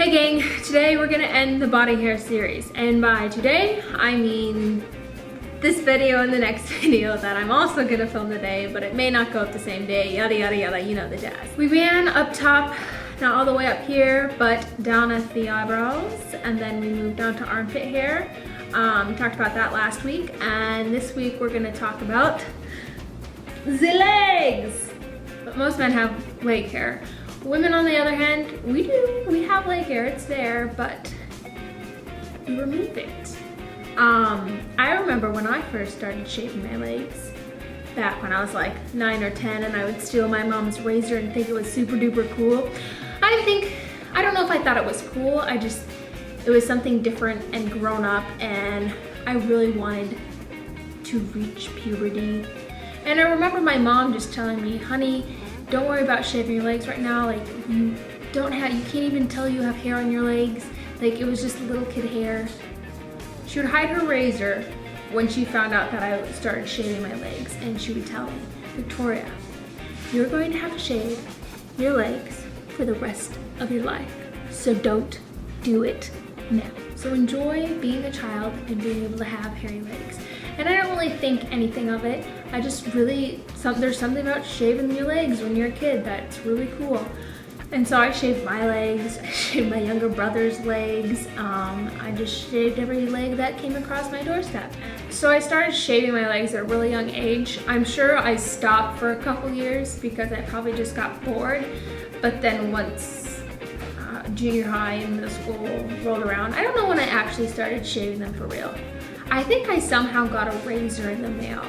Hey gang, today we're gonna end the body hair series. And by today, I mean this video and the next video that I'm also gonna film today, but it may not go up the same day, yada yada yada, you know the jazz. We ran up top, not all the way up here, but down at the eyebrows, and then we moved down to armpit hair. Talked about that last week, and this week we're gonna talk about the legs. But most men have leg hair. Women, on the other hand, we do. We have leg hair, it's there, but we remove it. I remember when I first started shaving my legs, back when I was like 9 or 10, and I would steal my mom's razor and think it was super duper cool. I don't know if I thought it was cool, it was something different and grown up, and I really wanted to reach puberty. And I remember my mom just telling me, honey, don't worry about shaving your legs right now. Like, you can't even tell you have hair on your legs. Like, it was just little kid hair. She would hide her razor when she found out that I started shaving my legs, and she would tell me, Victoria, you're going to have to shave your legs for the rest of your life. So don't do it now. So enjoy being a child and being able to have hairy legs. And I don't really think anything of it. I just really, there's something about shaving your legs when you're a kid that's really cool. And so I shaved my legs, I shaved my younger brother's legs. I just shaved every leg that came across my doorstep. So I started shaving my legs at a really young age. I'm sure I stopped for a couple years because I probably just got bored. But then once junior high and middle school rolled around, I don't know when I actually started shaving them for real. I think I somehow got a razor in the mail.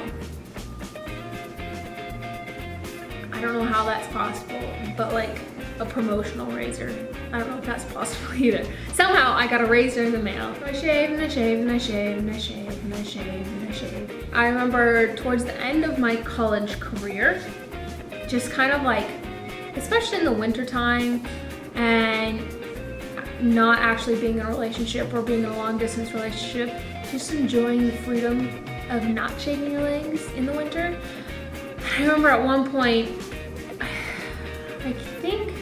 I don't know how that's possible, but like a promotional razor. I don't know if that's possible either. Somehow I got a razor in the mail. So I shaved and I shaved and I shaved and I shaved and I shaved and I shaved. I remember towards the end of my college career, just kind of like, especially in the winter time and not actually being in a relationship or being in a long distance relationship, just enjoying the freedom of not shaving your legs in the winter. I remember at one point, I think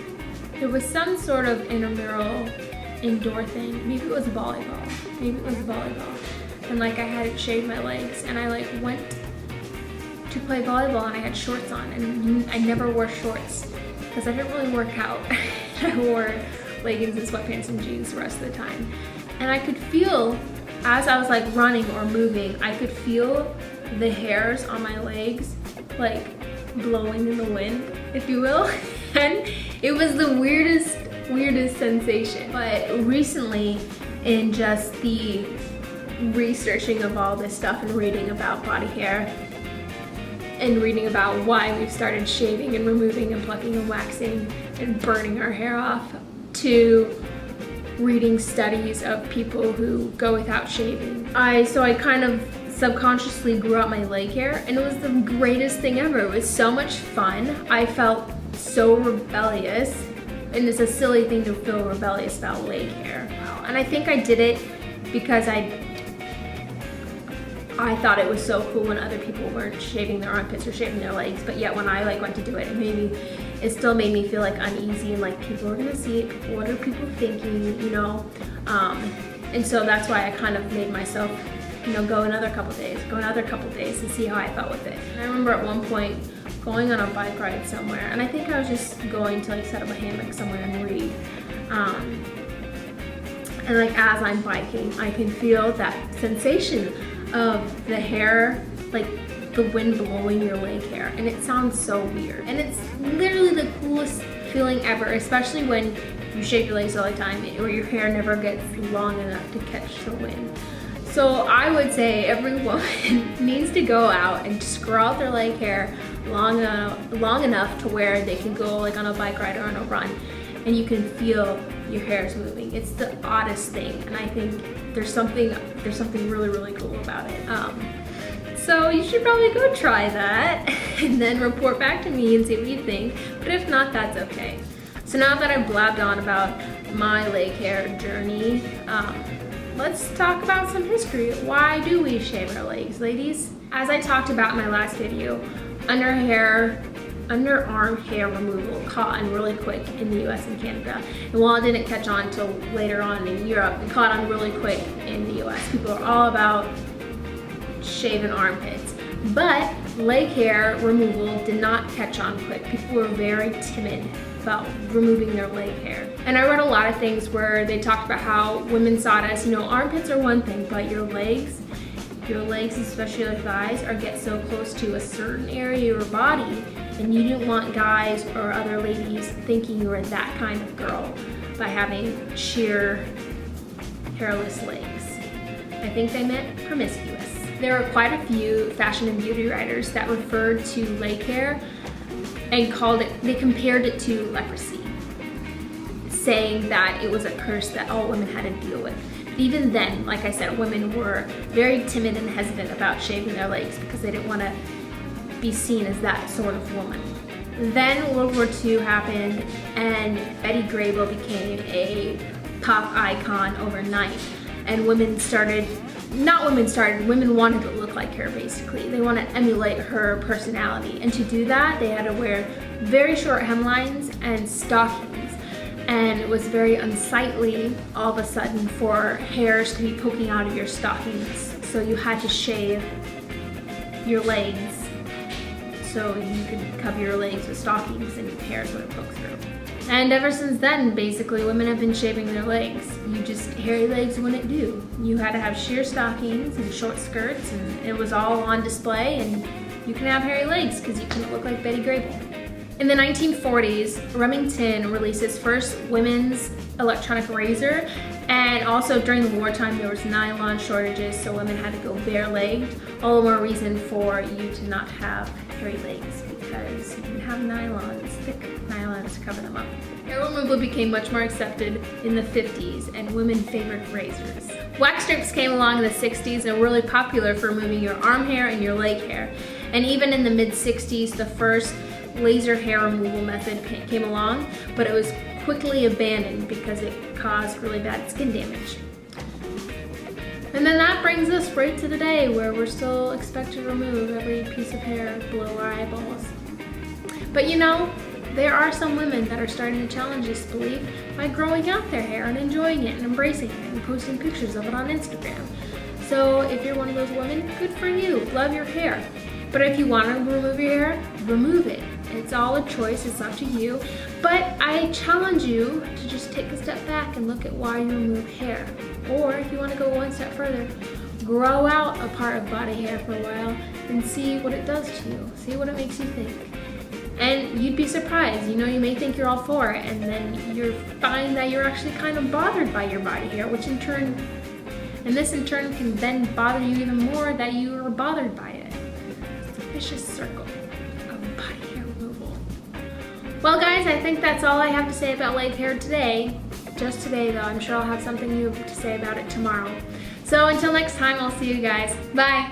there was some sort of intramural indoor thing. Maybe it was volleyball. And like I had shaved my legs, and I like went to play volleyball and I had shorts on, and I never wore shorts because I didn't really work out. I wore leggings and sweatpants and jeans the rest of the time. And I could feel, as I was like running or moving, I could feel the hairs on my legs like blowing in the wind, if you will. And it was the weirdest sensation. But recently, in just the researching of all this stuff and reading about body hair and reading about why we've started shaving and removing and plucking and waxing and burning our hair off, to reading studies of people who go without shaving. So I kind of subconsciously grew out my leg hair, and it was the greatest thing ever. It was so much fun. I felt so rebellious, and it's a silly thing to feel rebellious about leg hair. And I think I did it because I thought it was so cool when other people weren't shaving their armpits or shaving their legs, but yet when I like went to do it, it still made me feel like uneasy and like people are gonna see it, what are people thinking, you know? And so that's why I kind of made myself, you know, go another couple days and see how I felt with it. And I remember at one point going on a bike ride somewhere, and I think I was just going to like set up a hammock somewhere and read. And like as I'm biking, I can feel that sensation of the hair, like the wind blowing your leg hair, and it sounds so weird. And it's literally the coolest feeling ever, especially when you shave your legs all the time or your hair never gets long enough to catch the wind. So I would say every woman needs to go out and just grow out their leg hair long enough to where they can go like on a bike ride or on a run, and you can feel your hair is moving. It's the oddest thing, and I think there's something really cool about it. So you should probably go try that and then report back to me and see what you think. But if not, that's okay. So now that I've blabbed on about my leg hair journey, let's talk about some history. Why do we shave our legs, ladies? As I talked about in my last video, under hair underarm hair removal caught on really quick in the US and Canada. And while it didn't catch on till later on in Europe, it caught on really quick in the US. People are all about shaving armpits. But leg hair removal did not catch on quick. People were very timid about removing their leg hair. And I read a lot of things where they talked about how women saw it as, you know, armpits are one thing, but your legs, especially your thighs, get so close to a certain area of your body, and you didn't want guys or other ladies thinking you were that kind of girl by having sheer hairless legs. I think they meant promiscuous. There were quite a few fashion and beauty writers that referred to leg hair and they compared it to leprosy, saying that it was a curse that all women had to deal with. But even then, like I said, women were very timid and hesitant about shaving their legs because they didn't want to be seen as that sort of woman. Then World War II happened and Betty Grable became a pop icon overnight. And women wanted to look like her basically. They wanted to emulate her personality. And to do that, they had to wear very short hemlines and stockings. And it was very unsightly all of a sudden for hairs to be poking out of your stockings. So you had to shave your legs so you could cover your legs with stockings and your hairs wouldn't poke through. And ever since then, basically, women have been shaving their legs. Hairy legs wouldn't do. You had to have sheer stockings and short skirts, and it was all on display, and you can have hairy legs because you couldn't look like Betty Grable. In the 1940s, Remington released its first women's electronic razor, and also during the wartime there was nylon shortages, so women had to go bare-legged. All the more reason for you to not have hairy legs because you didn't have nylons, thick nylons to cover them up. Hair removal became much more accepted in the 50s, and women favored razors. Wax strips came along in the 60s and were really popular for removing your arm hair and your leg hair. And even in the mid-60s, the first laser hair removal method came along, but it was quickly abandoned because it caused really bad skin damage. And then that brings us right to today, where we're still expected to remove every piece of hair below our eyeballs. But you know, there are some women that are starting to challenge this belief by growing out their hair and enjoying it and embracing it and posting pictures of it on Instagram. So if you're one of those women, good for you, love your hair. But if you want to remove your hair, remove it. It's all a choice, it's up to you. But I challenge you to just take a step back and look at why you remove hair. Or if you want to go one step further, grow out a part of body hair for a while and see what it does to you. See what it makes you think. And you'd be surprised, you know, you may think you're all for it and then you find that you're actually kind of bothered by your body hair, which in turn can then bother you even more that you are bothered by it. It's a vicious circle of body hair removal. Well guys, I think that's all I have to say about leg hair today. Just today though, I'm sure I'll have something new to say about it tomorrow. So until next time, I'll see you guys. Bye.